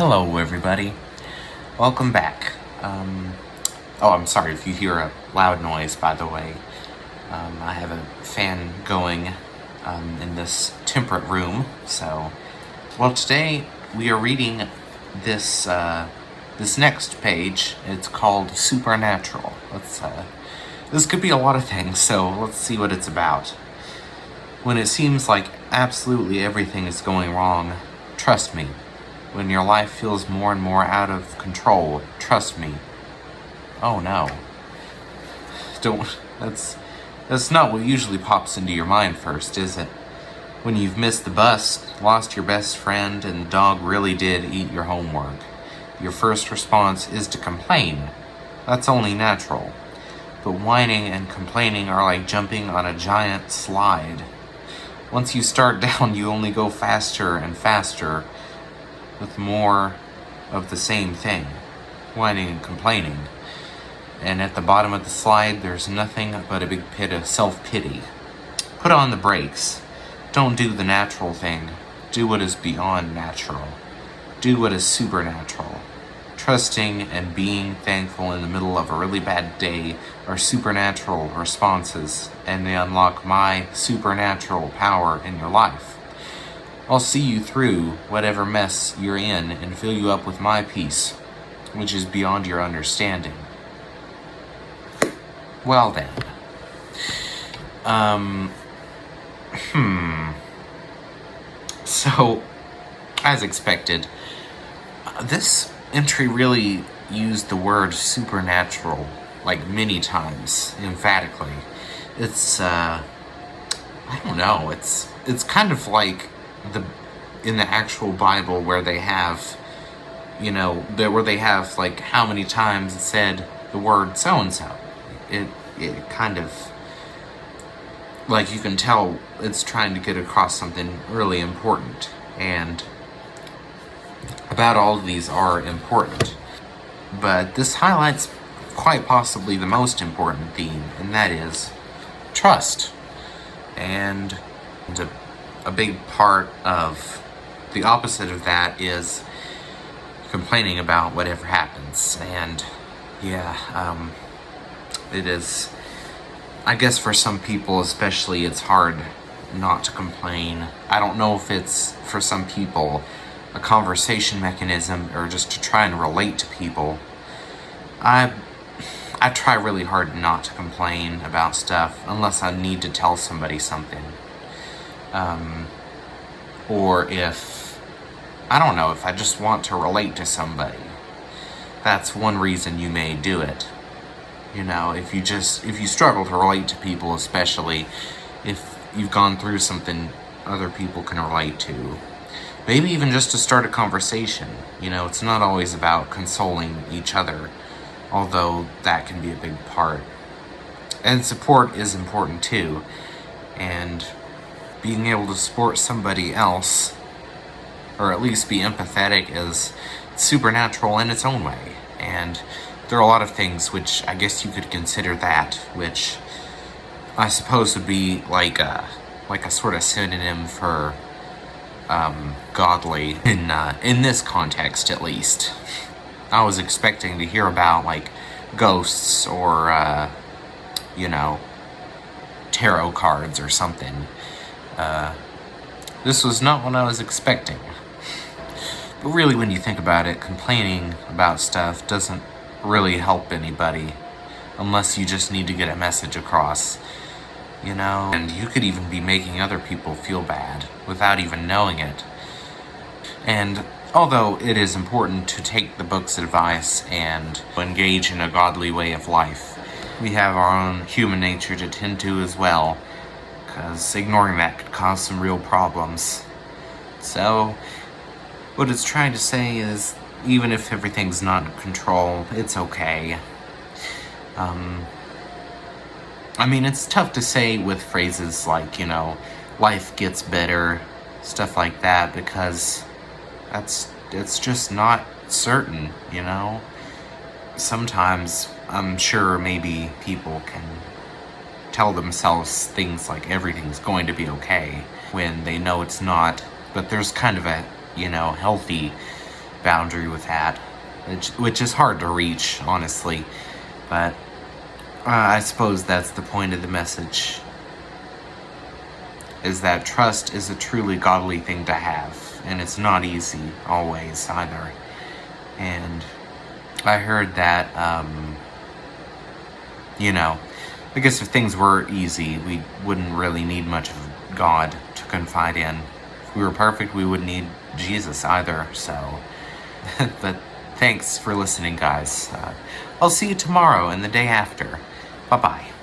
Hello, everybody. Welcome back. I'm sorry if you hear a loud noise, by the way. I have a fan going in this temperate room. Today we are reading this this next page. It's called Supernatural. This could be a lot of things, so let's see what it's about. When it seems like absolutely everything is going wrong, trust me. When your life feels more and more out of control, trust me. Oh no. That's not what usually pops into your mind first, is it? When you've missed the bus, lost your best friend, and the dog really did eat your homework, your first response is to complain. That's only natural. But whining and complaining are like jumping on a giant slide. Once you start down, you only go faster and faster, with more of the same thing, whining and complaining. And at the bottom of the slide, there's nothing but a big pit of self-pity. Put on the brakes. Don't do the natural thing. Do what is beyond natural. Do what is supernatural. Trusting and being thankful in the middle of a really bad day are supernatural responses, and they unlock my supernatural power in your life. I'll see you through whatever mess you're in and fill you up with my peace, which is beyond your understanding. Well then. So, as expected, this entry really used the word supernatural like many times, emphatically. It's I don't know, it's kind of like in the actual Bible where they have, where they have like how many times it said the word so and so. It kind of, like, you can tell it's trying to get across something really important, and about all of these are important. But this highlights quite possibly the most important theme, and that is trust. And a big part of the opposite of that is complaining about whatever happens. And it is, I guess for some people especially, it's hard not to complain. I don't know if it's, for some people, a conversation mechanism or just to try and relate to people. I try really hard not to complain about stuff unless I need to tell somebody something. Or if I just want to relate to somebody. That's one reason you may do it. If you struggle to relate to people, especially if you've gone through something other people can relate to. Maybe even just to start a conversation. It's not always about consoling each other, although that can be a big part. And support is important too. And being able to support somebody else, or at least be empathetic, is supernatural in its own way. And there are a lot of things which I guess you could consider that, which I suppose would be like a sort of synonym for godly in this context, at least. I was expecting to hear about like ghosts or tarot cards or something. This was not what I was expecting. But really, when you think about it, complaining about stuff doesn't really help anybody unless you just need to get a message across, and you could even be making other people feel bad without even knowing it. And although it is important to take the book's advice and engage in a godly way of life, we have our own human nature to tend to as well, because ignoring that could cause some real problems. So, what it's trying to say is, even if everything's not in control, it's okay. It's tough to say with phrases like, life gets better, stuff like that, because it's just not certain, Sometimes, I'm sure maybe people can tell themselves things like everything's going to be okay when they know it's not, but there's kind of a, healthy boundary with that, which is hard to reach, honestly. But I suppose that's the point of the message, is that trust is a truly godly thing to have, and it's not easy always either. And I heard that, I guess if things were easy, we wouldn't really need much of God to confide in. If we were perfect, we wouldn't need Jesus either, so. But thanks for listening, guys. I'll see you tomorrow and the day after. Bye-bye.